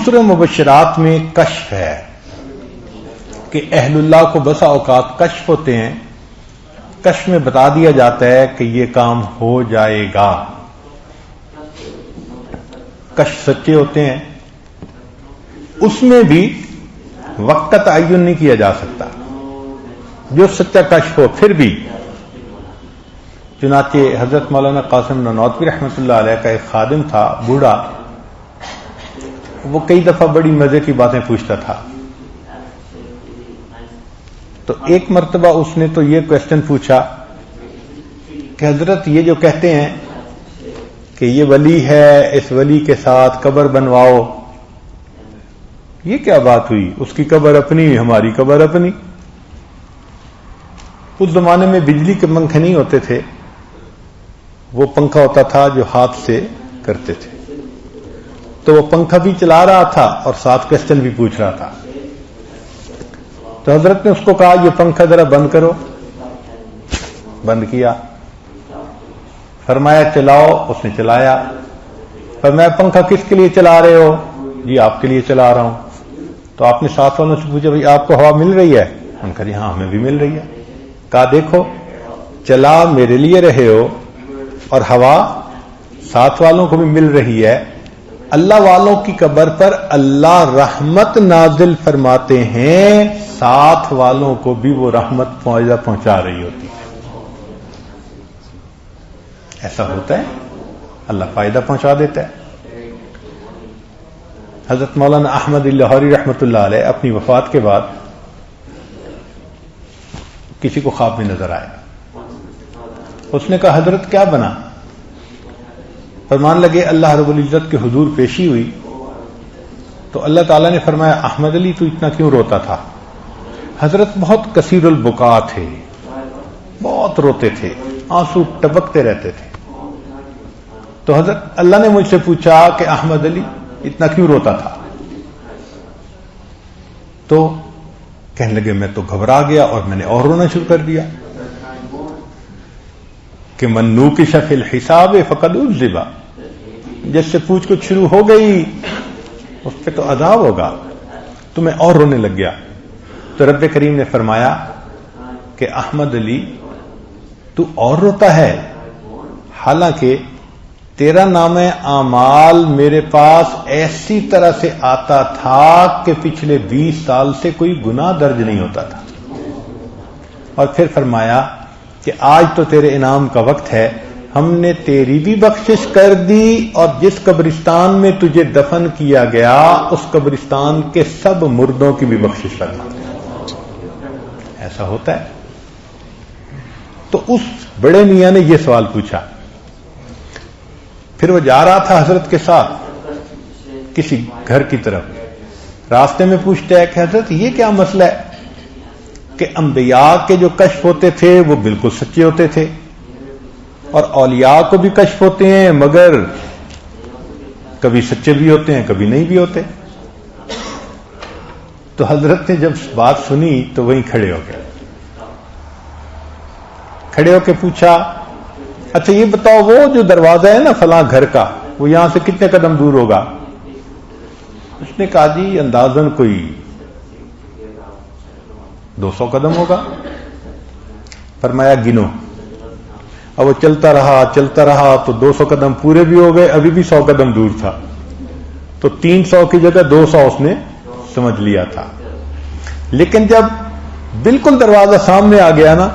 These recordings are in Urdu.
عشر مبشرات میں کشف ہے کہ اہل اللہ کو بسا اوقات کشف ہوتے ہیں، کشف میں بتا دیا جاتا ہے کہ یہ کام ہو جائے گا. کشف سچے ہوتے ہیں، اس میں بھی وقت کا تعین نہیں کیا جا سکتا. جو سچا کشف ہو پھر بھی. چنانچہ حضرت مولانا قاسم نانوتوی رحمۃ اللہ علیہ کا ایک خادم تھا، بوڑھا، وہ کئی دفعہ بڑی مزے کی باتیں پوچھتا تھا. تو ایک مرتبہ اس نے تو یہ کوشچن پوچھا کہ حضرت یہ جو کہتے ہیں کہ یہ ولی ہے، اس ولی کے ساتھ قبر بنواؤ، یہ کیا بات ہوئی؟ اس کی قبر اپنی، ہماری قبر اپنی. اس زمانے میں بجلی کے پنکھے نہیں ہوتے تھے، وہ پنکھا ہوتا تھا جو ہاتھ سے کرتے تھے. تو وہ پنکھا بھی چلا رہا تھا اور ساتھ کوشچن بھی پوچھ رہا تھا. تو حضرت نے اس کو کہا یہ پنکھا ذرا بند کرو. بند کیا. فرمایا چلاؤ. اس نے چلایا. فرمایا پنکھا کس کے لیے چلا رہے ہو؟ جی آپ کے لیے چلا رہا ہوں. تو آپ نے ساتھ والوں سے پوچھا بھائی آپ کو ہوا مل رہی ہے؟ ان کا جی ہاں ہمیں بھی مل رہی ہے. کہا دیکھو چلا میرے لیے رہے ہو اور ہوا ساتھ والوں کو بھی مل رہی ہے. اللہ والوں کی قبر پر اللہ رحمت نازل فرماتے ہیں، ساتھ والوں کو بھی وہ رحمت پہنچا رہی ہوتی ہے. ایسا ہوتا ہے، اللہ فائدہ پہنچا دیتا ہے. حضرت مولانا احمد لاہوری رحمۃ اللہ علیہ اپنی وفات کے بعد کسی کو خواب میں نظر آیا. اس نے کہا حضرت کیا بنا؟ فرمان لگے اللہ رب العزت کے حضور پیشی ہوئی تو اللہ تعالیٰ نے فرمایا احمد علی تو اتنا کیوں روتا تھا؟ حضرت بہت کثیر البکا تھے، بہت روتے تھے، آنسو ٹپکتے رہتے تھے. تو حضرت اللہ نے مجھ سے پوچھا کہ احمد علی اتنا کیوں روتا تھا؟ تو کہنے لگے میں تو گھبرا گیا اور میں نے اور رونا شروع کر دیا کہ من نوکش فی الحساب فقد عذب، جس سے پوچھ کچھ شروع ہو گئی اس پہ تو عذاب ہوگا. تو میں اور رونے لگ گیا. تو رب کریم نے فرمایا کہ احمد علی تو اور روتا ہے، حالانکہ تیرا نام اعمال میرے پاس ایسی طرح سے آتا تھا کہ پچھلے 20 سال سے کوئی گناہ درج نہیں ہوتا تھا. اور پھر فرمایا کہ آج تو تیرے انعام کا وقت ہے، ہم نے تیری بھی بخشش کر دی اور جس قبرستان میں تجھے دفن کیا گیا اس قبرستان کے سب مردوں کی بھی بخشش کرنا. ایسا ہوتا ہے. تو اس بڑے میاں نے یہ سوال پوچھا. پھر وہ جا رہا تھا حضرت کے ساتھ کسی گھر کی طرف. راستے میں پوچھتا ہے کہ حضرت یہ کیا مسئلہ ہے کہ انبیاء کے جو کشف ہوتے تھے وہ بالکل سچے ہوتے تھے اور اولیاء کو بھی کشف ہوتے ہیں مگر کبھی سچے بھی ہوتے ہیں کبھی نہیں بھی ہوتے. تو حضرت نے جب بات سنی تو وہیں کھڑے ہو گئے. کھڑے ہو کے پوچھا اچھا یہ بتاؤ وہ جو دروازہ ہے نا فلاں گھر کا وہ یہاں سے کتنے قدم دور ہوگا؟ اس نے کہا جی اندازاً کوئی 200 قدم ہوگا. فرمایا گنو. اب وہ چلتا رہا تو 200 قدم پورے بھی ہو گئے، ابھی بھی 100 قدم دور تھا. تو 300 کی جگہ 200 اس نے سمجھ لیا تھا. لیکن جب بالکل دروازہ سامنے آ گیا نا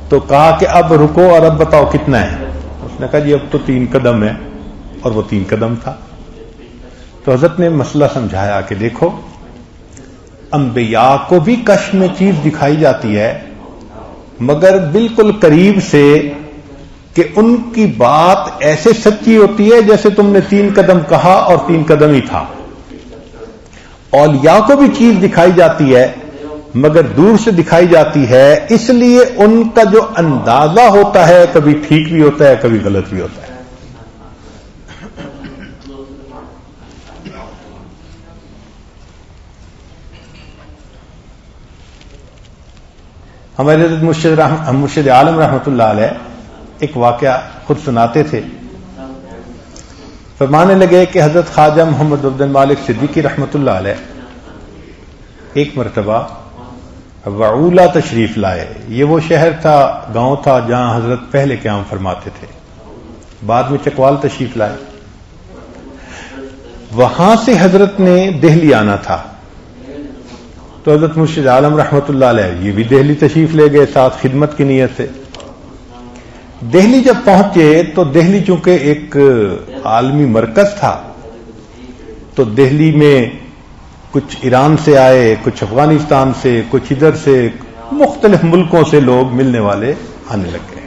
تو کہا کہ اب رکو اور اب بتاؤ کتنا ہے؟ اس نے کہا جی اب تو 3 قدم ہے، اور وہ 3 قدم تھا. تو حضرت نے مسئلہ سمجھایا کہ دیکھو انبیاء کو بھی کشف میں چیز دکھائی جاتی ہے مگر بالکل قریب سے کہ ان کی بات ایسے سچی ہوتی ہے جیسے تم نے 3 قدم کہا اور 3 قدم ہی تھا. اولیاء کو بھی چیز دکھائی جاتی ہے مگر دور سے دکھائی جاتی ہے، اس لیے ان کا جو اندازہ ہوتا ہے کبھی ٹھیک بھی ہوتا ہے کبھی غلط بھی ہوتا ہے. ہمارے مرشد عالم رحمۃ اللہ علیہ ایک واقعہ خود سناتے تھے فرمانے لگے کہ حضرت خواجہ محمد عبد المالک صدیقی رحمۃ اللہ علیہ ایک مرتبہ وعولہ تشریف لائے. یہ وہ شہر تھا، گاؤں تھا جہاں حضرت پہلے قیام فرماتے تھے. بعد میں چکوال تشریف لائے. وہاں سے حضرت نے دہلی آنا تھا، تو حضرت مرشد عالم رحمۃ اللہ علیہ یہ بھی دہلی تشریف لے گئے ساتھ خدمت کی نیت سے. دہلی جب پہنچے تو دہلی چونکہ ایک عالمی مرکز تھا، تو دہلی میں کچھ ایران سے آئے، کچھ افغانستان سے، کچھ ادھر سے، مختلف ملکوں سے لوگ ملنے والے آنے لگ گئے.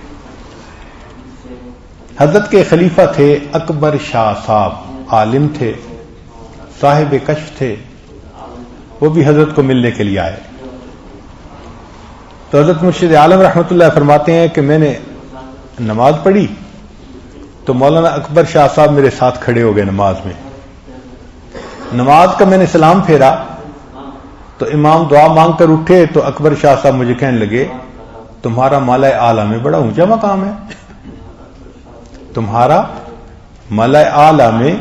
حضرت کے خلیفہ تھے اکبر شاہ صاحب، عالم تھے، صاحب کشف تھے. وہ بھی حضرت کو ملنے کے لیے آئے. تو حضرت مرشد عالم رحمۃ اللہ فرماتے ہیں کہ میں نے نماز پڑھی تو مولانا اکبر شاہ صاحب میرے ساتھ کھڑے ہو گئے نماز میں. نماز کا میں نے سلام پھیرا تو امام دعا مانگ کر اٹھے تو اکبر شاہ صاحب مجھے کہنے لگے تمہارا مالا اعلیٰ میں بڑا اونچا مقام ہے، تمہارا مالا اعلیٰ میں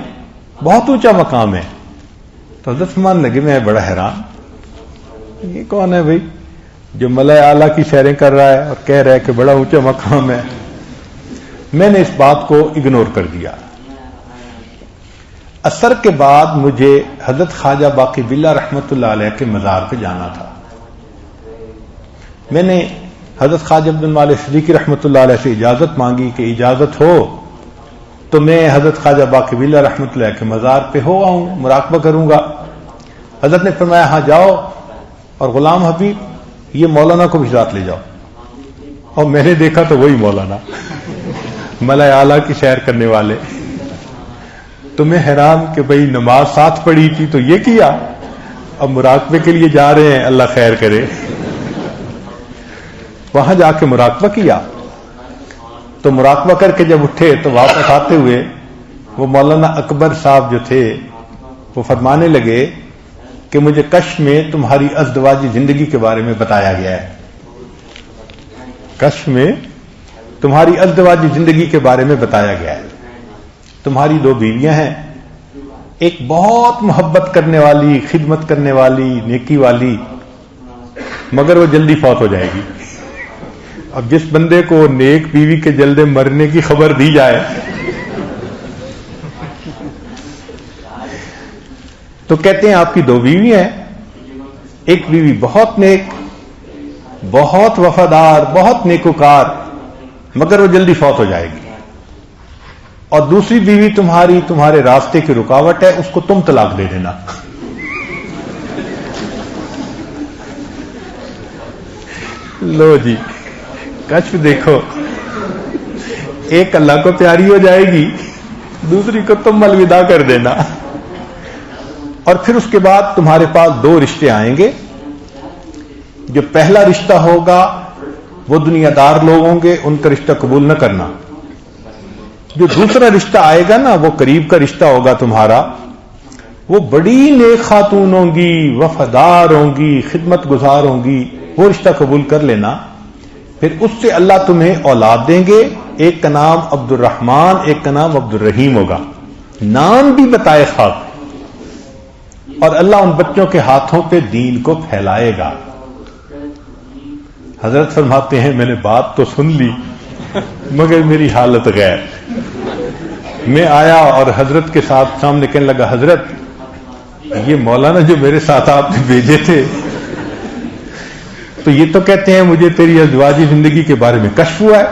بہت اونچا مقام ہے. تو حضرت فرمان لگے میں بڑا حیران، یہ کون ہے بھائی جو مالا اعلیٰ کی سیریں کر رہا ہے اور کہہ رہا ہے کہ بڑا اونچا مقام ہے. میں نے اس بات کو اگنور کر دیا. عصر کے بعد مجھے حضرت خواجہ باقی باللہ رحمۃ اللہ علیہ کے مزار پہ جانا تھا. میں نے حضرت خواجہ عبد المالک صدیقی رحمۃ اللہ علیہ سے اجازت مانگی کہ اجازت ہو تو میں حضرت خواجہ باقی باللہ رحمۃ اللہ کے مزار پہ ہو آؤں، مراقبہ کروں گا. حضرت نے فرمایا ہاں جاؤ، اور غلام حبیب یہ مولانا کو بھی ساتھ لے جاؤ. اور میں نے دیکھا تو وہی مولانا ملا اعلیٰ کی سیر کرنے والے. تو میں حیران کہ بھئی نماز ساتھ پڑھی تھی تو یہ کیا، اب مراقبے کے لیے جا رہے ہیں، اللہ خیر کرے. وہاں جا کے مراقبہ کیا تو مراقبہ کر کے جب اٹھے تو واپس آتے ہوئے وہ مولانا اکبر صاحب جو تھے وہ فرمانے لگے کہ مجھے کشف میں تمہاری ازدواجی زندگی کے بارے میں بتایا گیا ہے. کشف میں تمہاری ازدواجی زندگی کے بارے میں بتایا گیا ہے. تمہاری 2 بیویاں ہیں، ایک بہت محبت کرنے والی، خدمت کرنے والی، نیکی والی، مگر وہ جلدی فوت ہو جائے گی. اب جس بندے کو نیک بیوی کے جلدی مرنے کی خبر دی جائے تو کہتے ہیں آپ کی 2 بیوی ہیں، ایک بیوی بہت نیک، بہت وفادار، بہت نیکوکار، مگر وہ جلدی فوت ہو جائے گی. اور دوسری بیوی تمہاری تمہارے راستے کی رکاوٹ ہے، اس کو تم طلاق دے دینا. لو جی کشف دیکھو، ایک اللہ کو پیاری ہو جائے گی، دوسری کو تم الوداع کر دینا. اور پھر اس کے بعد تمہارے پاس 2 رشتے آئیں گے. جو پہلا رشتہ ہوگا وہ دنیا دار لوگ ہوں گے، ان کا رشتہ قبول نہ کرنا. جو دوسرا رشتہ آئے گا نا وہ قریب کا رشتہ ہوگا تمہارا، وہ بڑی نیک خاتون ہوں گی، وفادار ہوں گی، خدمت گزار ہوں گی، وہ رشتہ قبول کر لینا. پھر اس سے اللہ تمہیں اولاد دیں گے، ایک کا نام عبد الرحمن، ایک کا نام عبد الرحیم ہوگا، نام بھی بتائے خاک. اور اللہ ان بچوں کے ہاتھوں پہ دین کو پھیلائے گا. حضرت فرماتے ہیں میں نے بات تو سن لی مگر میری حالت غیر. میں آیا اور حضرت کے ساتھ سامنے کہنے لگا حضرت یہ مولانا جو میرے ساتھ آپ نے بھیجے تھے تو یہ تو کہتے ہیں مجھے تیری ازدواجی زندگی کے بارے میں کشف ہوا ہے.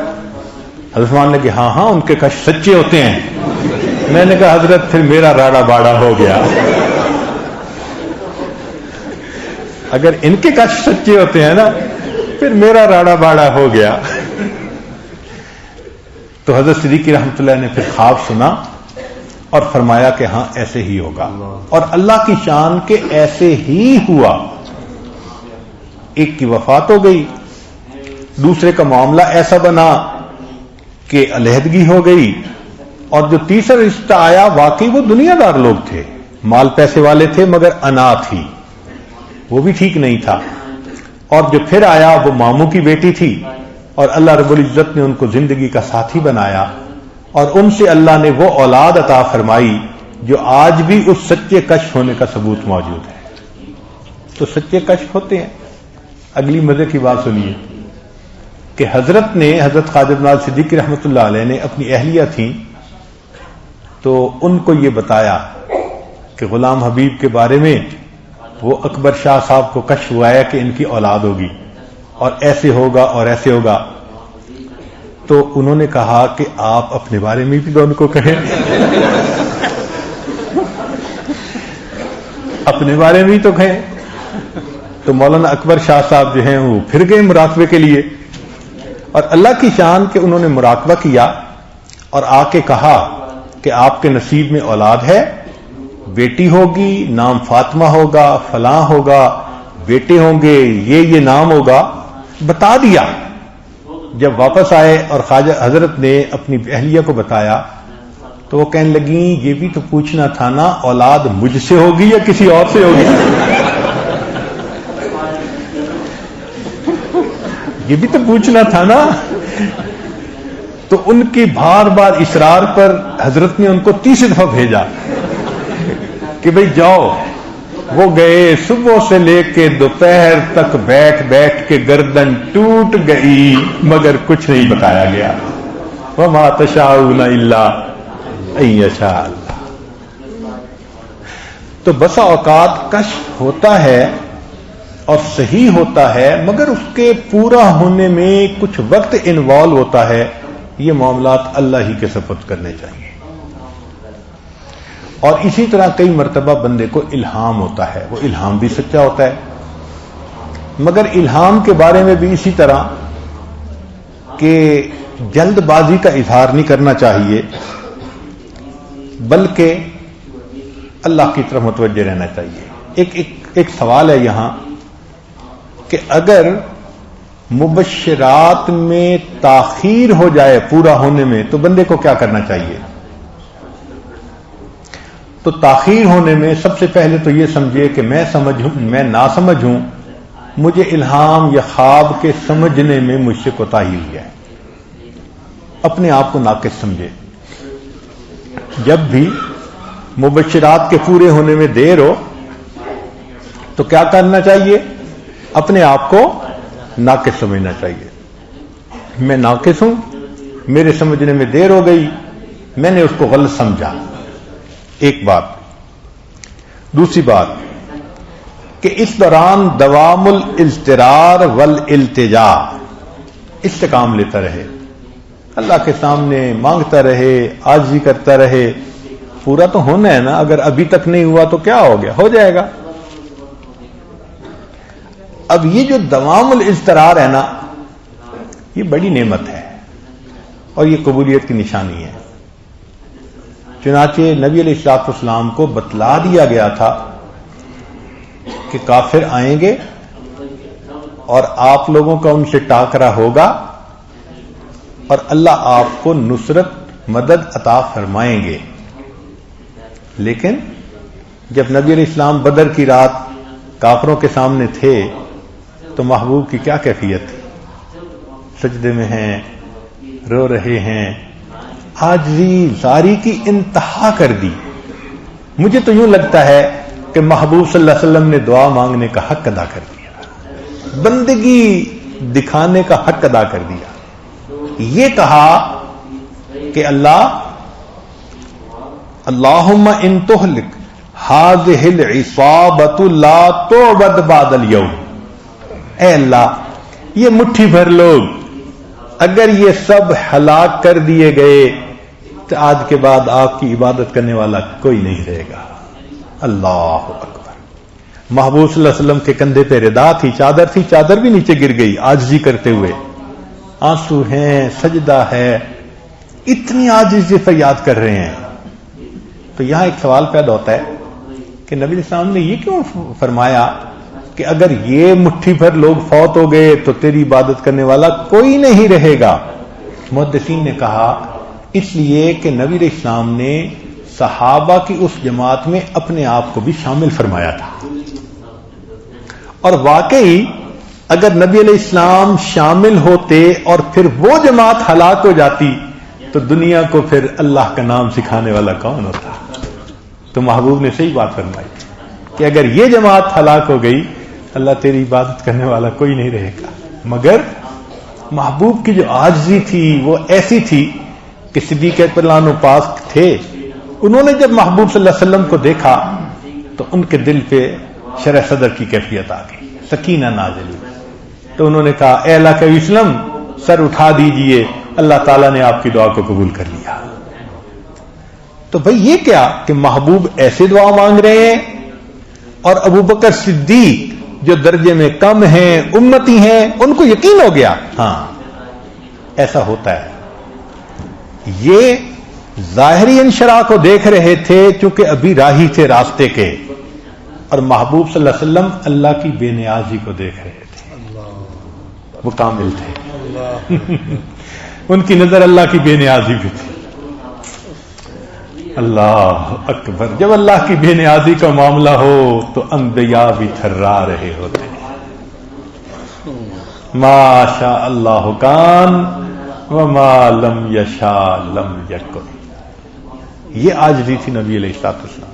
حضرت مان لگے ہاں ہاں ان کے کشف سچے ہوتے ہیں. میں نے کہا حضرت پھر میرا راڑا باڑا ہو گیا. اگر ان کے کشف سچے ہوتے ہیں نا پھر میرا راڑا باڑا ہو گیا. تو حضرت صدیقی رحمۃ اللہ نے پھر خواب سنا اور فرمایا کہ ہاں ایسے ہی ہوگا. اور اللہ کی شان کے ایسے ہی ہوا. ایک کی وفات ہو گئی، دوسرے کا معاملہ ایسا بنا کہ علیحدگی ہو گئی، اور جو تیسرا رشتہ آیا واقعی وہ دنیا دار لوگ تھے، مال پیسے والے تھے، مگر انا تھی، وہ بھی ٹھیک نہیں تھا. اور جو پھر آیا وہ ماموں کی بیٹی تھی، اور اللہ رب العزت نے ان کو زندگی کا ساتھی بنایا. اور ان سے اللہ نے وہ اولاد عطا فرمائی جو آج بھی اس سچے کشف ہونے کا ثبوت موجود ہے. تو سچے کشف ہوتے ہیں. اگلی مزے کی بات سنیے کہ حضرت خواجہ نواز صدیقی رحمۃ اللہ علیہ نے اپنی اہلیہ تھیں تو ان کو یہ بتایا کہ غلام حبیب کے بارے میں وہ اکبر شاہ صاحب کو کشف ہوا ہے کہ ان کی اولاد ہوگی اور ایسے ہوگا اور ایسے ہوگا. تو انہوں نے کہا کہ آپ اپنے بارے میں بھی تو ان کو کہیں اپنے بارے میں ہی تو کہیں. تو مولانا اکبر شاہ صاحب جو ہیں وہ پھر گئے مراقبے کے لیے اور اللہ کی شان کہ انہوں نے مراقبہ کیا اور آ کے کہا کہ آپ کے نصیب میں اولاد ہے, بیٹی ہوگی, نام فاطمہ ہوگا, فلاں ہوگا, بیٹے ہوں گے, یہ نام ہوگا, بتا دیا. جب واپس آئے اور خواجہ حضرت نے اپنی اہلیہ کو بتایا تو وہ کہنے لگیں یہ بھی تو پوچھنا تھا نا اولاد مجھ سے ہوگی یا کسی اور سے ہوگی. یہ بھی تو پوچھنا تھا نا. تو ان کی بار بار اصرار پر حضرت نے ان کو 30 دفعہ بھیجا کہ بھئی جاؤ. وہ گئے, صبح سے لے کے دوپہر تک بیٹھ بیٹھ کے گردن ٹوٹ گئی مگر کچھ نہیں بتایا گیا. وما تشاءون الا ان یشاء اللہ. تو بسا اوقات کشف ہوتا ہے اور صحیح ہوتا ہے مگر اس کے پورا ہونے میں کچھ وقت انوالو ہوتا ہے. یہ معاملات اللہ ہی کے سپرد کرنے چاہیے. اور اسی طرح کئی مرتبہ بندے کو الہام ہوتا ہے, وہ الہام بھی سچا ہوتا ہے مگر الہام کے بارے میں بھی اسی طرح کہ جلد بازی کا اظہار نہیں کرنا چاہیے بلکہ اللہ کی طرف متوجہ رہنا چاہیے. ایک سوال ہے یہاں کہ اگر مبشرات میں تاخیر ہو جائے پورا ہونے میں تو بندے کو کیا کرنا چاہیے؟ تو تاخیر ہونے میں سب سے پہلے تو یہ سمجھے کہ میں نہ سمجھ ہوں, مجھے الہام یا خواب کے سمجھنے میں مجھ سے کوتاہی ہوئی ہے. اپنے آپ کو ناقص سمجھے. جب بھی مبشرات کے پورے ہونے میں دیر ہو تو کیا کرنا چاہیے؟ اپنے آپ کو ناقص سمجھنا چاہیے. میں ناقص ہوں, میرے سمجھنے میں دیر ہو گئی, میں نے اس کو غلط سمجھا. ایک بات. دوسری بات کہ اس دوران دوام الاضطرار والالتجا, استقام لیتا رہے, اللہ کے سامنے مانگتا رہے, عاجزی کرتا رہے. پورا تو ہونا ہے نا, اگر ابھی تک نہیں ہوا تو کیا ہو گیا, ہو جائے گا. اب یہ جو دوام الاضطرار ہے نا, یہ بڑی نعمت ہے اور یہ قبولیت کی نشانی ہے. چنانچہ نبی علیہ الصلوۃ والسلام کو بتلا دیا گیا تھا کہ کافر آئیں گے اور آپ لوگوں کا ان سے ٹاکرا ہوگا اور اللہ آپ کو نصرت مدد عطا فرمائیں گے. لیکن جب نبی علیہ السلام بدر کی رات کافروں کے سامنے تھے تو محبوب کی کیا کیفیت تھی؟ سجدے میں ہیں, رو رہے ہیں, عاجزی زاری کی انتہا کر دی. مجھے تو یوں لگتا ہے کہ محبوب صلی اللہ علیہ وسلم نے دعا مانگنے کا حق ادا کر دیا, بندگی دکھانے کا حق ادا کر دیا. یہ کہا کہ اللہم ان تہلک ہذہ العصابۃ لا تعبد بعد اليوم. اے اللہ, یہ مٹھی بھر لوگ اگر یہ سب ہلاک کر دیے گئے تو آج کے بعد آپ کی عبادت کرنے والا کوئی نہیں رہے گا. اللہ اکبر. محبوب صلی اللہ علیہ وسلم کے کندھے پہ ردا تھی, چادر تھی, چادر بھی نیچے گر گئی عاجزی کرتے ہوئے. آنسو ہیں, سجدہ ہے, اتنی عاجزی سے یاد کر رہے ہیں. تو یہاں ایک سوال پیدا ہوتا ہے کہ نبی علیہ السلام نے یہ کیوں فرمایا کہ اگر یہ مٹھی بھر لوگ فوت ہو گئے تو تیری عبادت کرنے والا کوئی نہیں رہے گا؟ محدثین نے کہا اس لیے کہ نبی علیہ السلام نے صحابہ کی اس جماعت میں اپنے آپ کو بھی شامل فرمایا تھا. اور واقعی اگر نبی علیہ السلام شامل ہوتے اور پھر وہ جماعت ہلاک ہو جاتی تو دنیا کو پھر اللہ کا نام سکھانے والا کون ہوتا؟ تو محبوب نے صحیح بات فرمائی کہ اگر یہ جماعت ہلاک ہو گئی اللہ تیری عبادت کرنے والا کوئی نہیں رہے گا. مگر محبوب کی جو عاجزی تھی وہ ایسی تھی کہ صدیق اکبر رضی اللہ عنہ پاس تھے. انہوں نے جب محبوب صلی اللہ علیہ وسلم کو دیکھا تو ان کے دل پہ شرح صدر کی کیفیت آ گئی, سکینہ نازل ہوئی. تو انہوں نے کہا اے اللہ کے وسلم سر اٹھا دیجئے, اللہ تعالیٰ نے آپ کی دعا کو قبول کر لیا. تو بھئی یہ کیا کہ محبوب ایسے دعا مانگ رہے ہیں اور ابو بکر صدیق جو درجے میں کم ہیں, امتی ہیں, ان کو یقین ہو گیا. ہاں ایسا ہوتا ہے. یہ ظاہری انشراح کو دیکھ رہے تھے چونکہ ابھی راہی تھے راستے کے, اور محبوب صلی اللہ علیہ وسلم اللہ کی بے نیازی کو دیکھ رہے تھے. وہ کامل تھے, ان کی نظر اللہ کی بے نیازی بھی تھی. اللہ اکبر. جب اللہ کی بے نیازی کا معاملہ ہو تو انبیاء بھی تھرا رہے ہوتے ہیں. ما شاء اللہ کان وما لم یشاء لم یکن. یہ عاجزی تھی نبی علیہ الصلوۃ والسلام.